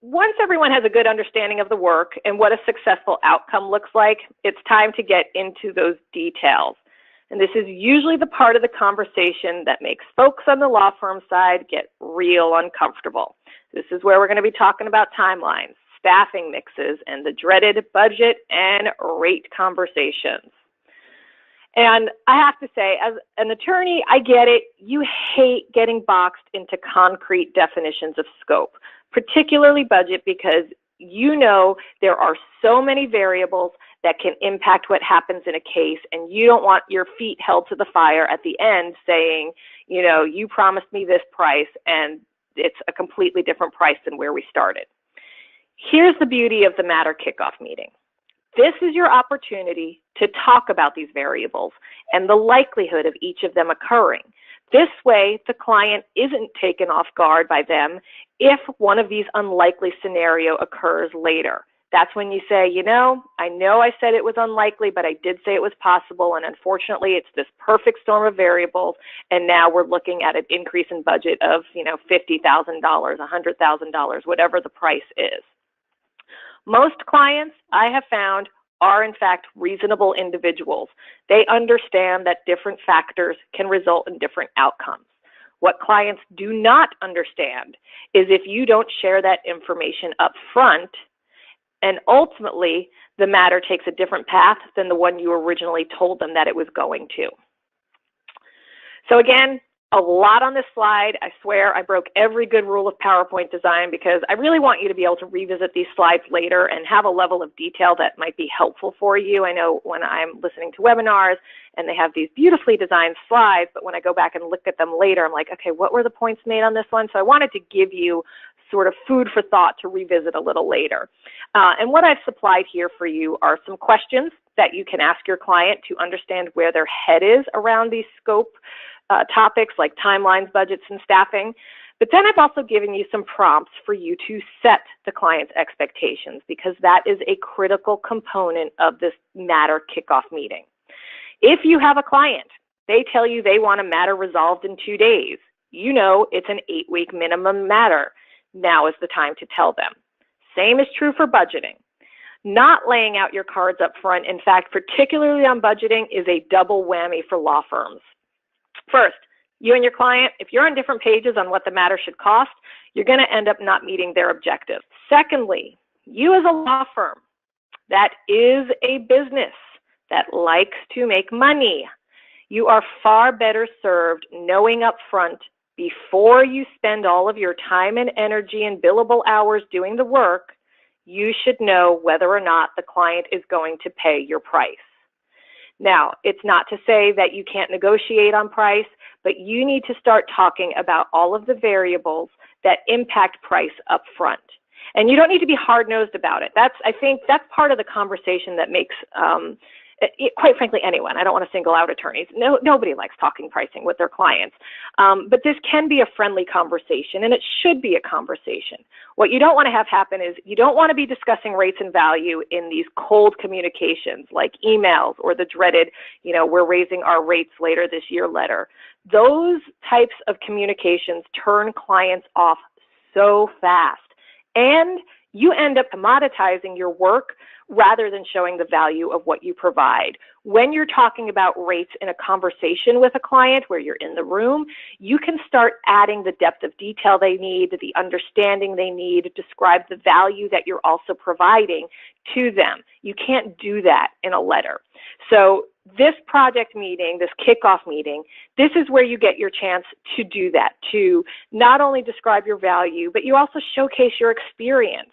once everyone has a good understanding of the work and what a successful outcome looks like, it's time to get into those details. And this is usually the part of the conversation that makes folks on the law firm side get real uncomfortable. This is where we're going to be talking about timelines, staffing mixes, and the dreaded budget and rate conversations. And I have to say, as an attorney, I get it. You hate getting boxed into concrete definitions of scope, particularly budget, because you know there are so many variables that can impact what happens in a case, and you don't want your feet held to the fire at the end saying, you know, you promised me this price and it's a completely different price than where we started. Here's the beauty of the matter kickoff meeting. This is your opportunity to talk about these variables and the likelihood of each of them occurring. This way, the client isn't taken off guard by them if one of these unlikely scenario occurs later. That's when you say, you know I said it was unlikely, but I did say it was possible, and unfortunately, it's this perfect storm of variables, and now we're looking at an increase in budget of, $50,000, $100,000, whatever the price is. Most clients, I have found, are in fact reasonable individuals. They understand that different factors can result in different outcomes. What clients do not understand is if you don't share that information up front, and ultimately the matter takes a different path than the one you originally told them that it was going to. So again, a lot on this slide. I swear I broke every good rule of PowerPoint design because I really want you to be able to revisit these slides later and have a level of detail that might be helpful for you. I know when I'm listening to webinars and they have these beautifully designed slides, but when I go back and look at them later, I'm like, okay, what were the points made on this one? So I wanted to give you sort of food for thought to revisit a little later. And what I've supplied here for you are some questions that you can ask your client to understand where their head is around these scope topics like timelines, budgets, and staffing. But then I've also given you some prompts for you to set the client's expectations, because that is a critical component of this matter kickoff meeting. If you have a client, they tell you they want a matter resolved in 2 days, you know it's an 8-week minimum matter. Now is the time to tell them. Same is true for budgeting. Not laying out your cards up front, in fact, particularly on budgeting, is a double whammy for law firms. First, you and your client, if you're on different pages on what the matter should cost, you're going to end up not meeting their objective. Secondly, you as a law firm that is a business that likes to make money, you are far better served knowing up front before you spend all of your time and energy and billable hours doing the work, you should know whether or not the client is going to pay your price. Now, it's not to say that you can't negotiate on price, but you need to start talking about all of the variables that impact price up front. And you don't need to be hard-nosed about it. I think that's part of the conversation that makes, quite frankly, anyone. I don't want to single out attorneys. Nobody likes talking pricing with their clients. But this can be a friendly conversation, and it should be a conversation. What you don't want to have happen is you don't want to be discussing rates and value in these cold communications like emails or the dreaded, we're raising our rates later this year letter. Those types of communications turn clients off so fast, and you end up commoditizing your work rather than showing the value of what you provide. When you're talking about rates in a conversation with a client where you're in the room, you can start adding the depth of detail they need, the understanding they need, describe the value that you're also providing to them. You can't do that in a letter. So this project meeting, this kickoff meeting, this is where you get your chance to do that, to not only describe your value, but you also showcase your experience.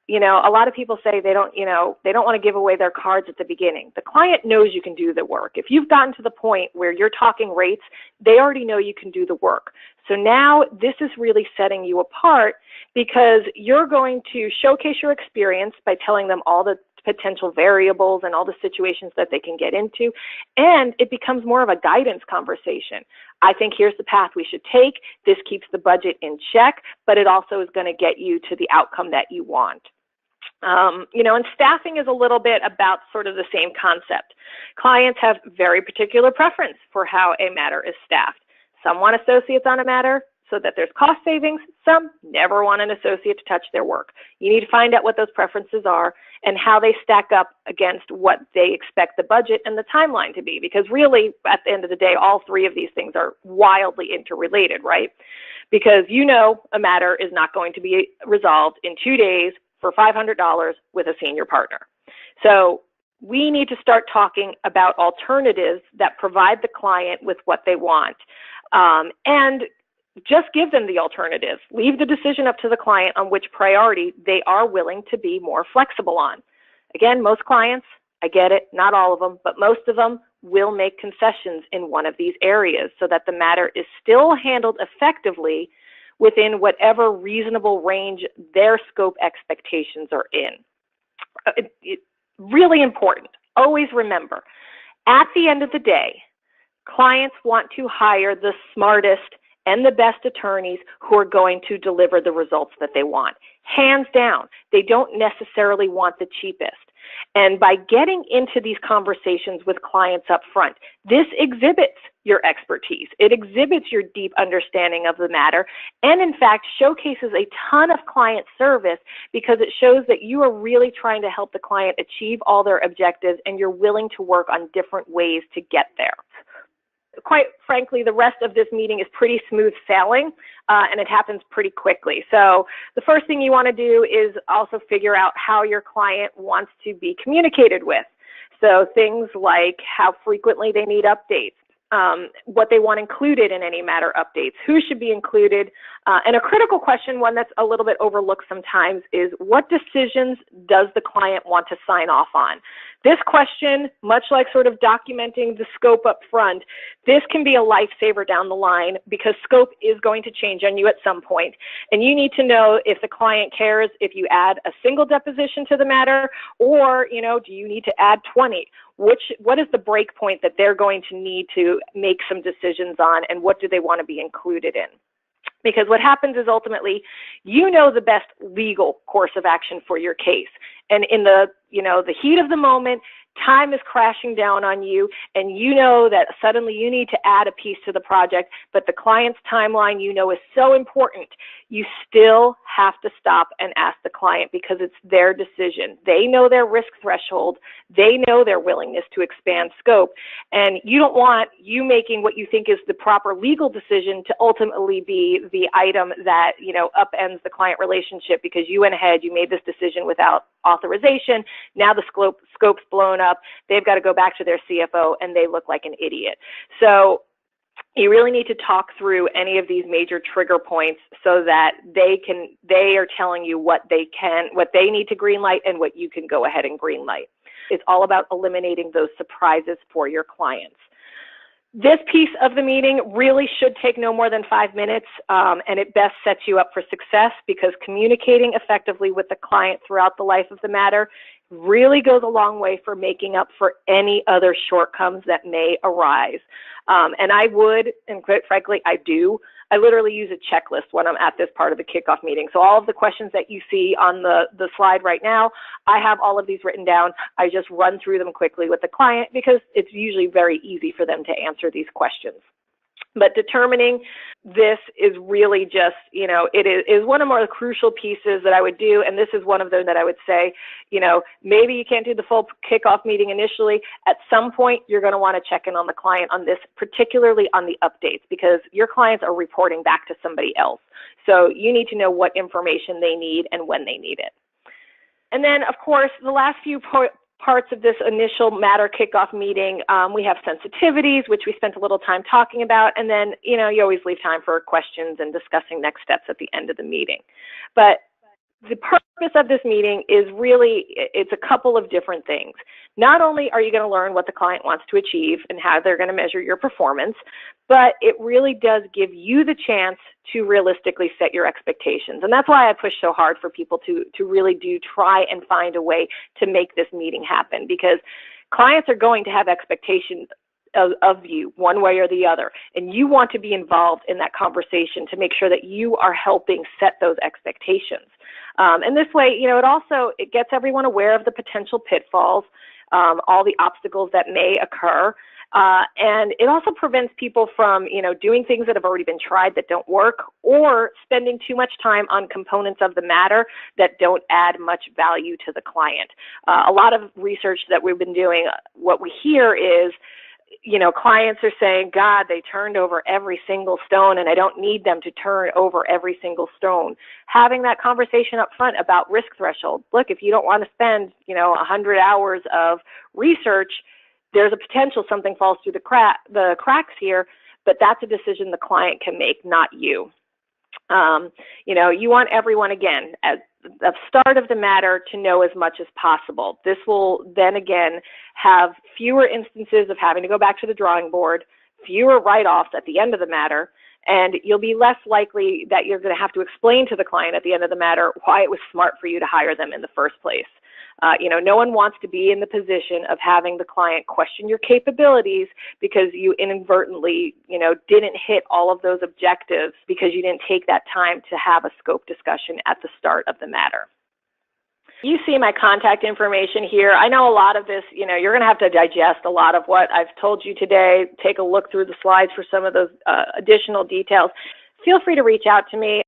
A lot of people say they don't want to give away their cards at the beginning. The client knows you can do the work. If you've gotten to the point where you're talking rates, they already know you can do the work. So now this is really setting you apart because you're going to showcase your experience by telling them all the potential variables and all the situations that they can get into, and it becomes more of a guidance conversation. I think here's the path we should take. This keeps the budget in check, but it also is going to get you to the outcome that you want. And staffing is a little bit about sort of the same concept. Clients have very particular preference for how a matter is staffed. Some want associates on a matter, so that there's cost savings. Some never want an associate to touch their work. You need to find out what those preferences are and how they stack up against what they expect the budget and the timeline to be, because really, at the end of the day, all three of these things are wildly interrelated, right? Because you know a matter is not going to be resolved in 2 days for $500 with a senior partner. So we need to start talking about alternatives that provide the client with what they want. And just give them the alternatives. Leave the decision up to the client on which priority they are willing to be more flexible on. Again, most clients, I get it, not all of them, but most of them will make concessions in one of these areas so that the matter is still handled effectively within whatever reasonable range their scope expectations are in. Really important. Always remember, at the end of the day, clients want to hire the smartest and the best attorneys who are going to deliver the results that they want. Hands down, they don't necessarily want the cheapest. And by getting into these conversations with clients up front, this exhibits your expertise. It exhibits your deep understanding of the matter, and in fact showcases a ton of client service because it shows that you are really trying to help the client achieve all their objectives and you're willing to work on different ways to get there. Quite frankly, the rest of this meeting is pretty smooth sailing, and it happens pretty quickly. So the first thing you want to do is also figure out how your client wants to be communicated with. So things like how frequently they need updates, what they want included in any matter updates, who should be included, and a critical question, one that's a little bit overlooked sometimes, is what decisions does the client want to sign off on? This question, much like sort of documenting the scope up front, this can be a lifesaver down the line because scope is going to change on you at some point. And you need to know if the client cares if you add a single deposition to the matter, or, you know, do you need to add 20? What is the break point that they're going to need to make some decisions on, and what do they want to be included in? Because what happens is ultimately, you know the best legal course of action for your case. And in the, the heat of the moment, time is crashing down on you, and you know that suddenly you need to add a piece to the project, but the client's timeline is so important. You still have to stop and ask the client because it's their decision. They know their risk threshold. They know their willingness to expand scope, and you don't want you making what you think is the proper legal decision to ultimately be the item that, upends the client relationship because you went ahead, you made this decision without authorization. Now the scope's blown up. They've got to go back to their CFO and they look like an idiot. So you really need to talk through any of these major trigger points so that they are telling you what they need to greenlight and what you can go ahead and greenlight. It's all about eliminating those surprises for your clients. This piece of the meeting really should take no more than 5 minutes, and it best sets you up for success because communicating effectively with the client throughout the life of the matter really goes a long way for making up for any other shortcomings that may arise. And I would, and quite frankly, I literally use a checklist when I'm at this part of the kickoff meeting. So all of the questions that you see on the slide right now, I have all of these written down. I just run through them quickly with the client because it's usually very easy for them to answer these questions. But determining this is really just, it is one of the more crucial pieces that I would do. And this is one of them that I would say, maybe you can't do the full kickoff meeting initially. At some point, you're going to want to check in on the client on this, particularly on the updates, because your clients are reporting back to somebody else. So you need to know what information they need and when they need it. And then, of course, the last few parts of this initial matter kickoff meeting, we have sensitivities, which we spent a little time talking about, and then, you always leave time for questions and discussing next steps at the end of the meeting. But the purpose of this meeting is really, it's a couple of different things. Not only are you going to learn what the client wants to achieve and how they're going to measure your performance, but it really does give you the chance to realistically set your expectations. And that's why I push so hard for people to really do try and find a way to make this meeting happen, because clients are going to have expectations of you one way or the other, and you want to be involved in that conversation to make sure that you are helping set those expectations. And this way, it gets everyone aware of the potential pitfalls, all the obstacles that may occur, And it also prevents people from, doing things that have already been tried that don't work, or spending too much time on components of the matter that don't add much value to the client. A lot of research that we've been doing, what we hear is, clients are saying, God, they turned over every single stone and I don't need them to turn over every single stone. Having that conversation up front about risk threshold. Look, if you don't want to spend, 100 hours of research, there's a potential something falls through the cracks here, but that's a decision the client can make, not you. You want everyone, again, at the start of the matter, to know as much as possible. This will then, again, have fewer instances of having to go back to the drawing board, fewer write-offs at the end of the matter, and you'll be less likely that you're going to have to explain to the client at the end of the matter why it was smart for you to hire them in the first place. No one wants to be in the position of having the client question your capabilities because you inadvertently, didn't hit all of those objectives because you didn't take that time to have a scope discussion at the start of the matter. You see my contact information here. I know a lot of this, you're going to have to digest a lot of what I've told you today. Take a look through the slides for some of those additional details. Feel free to reach out to me.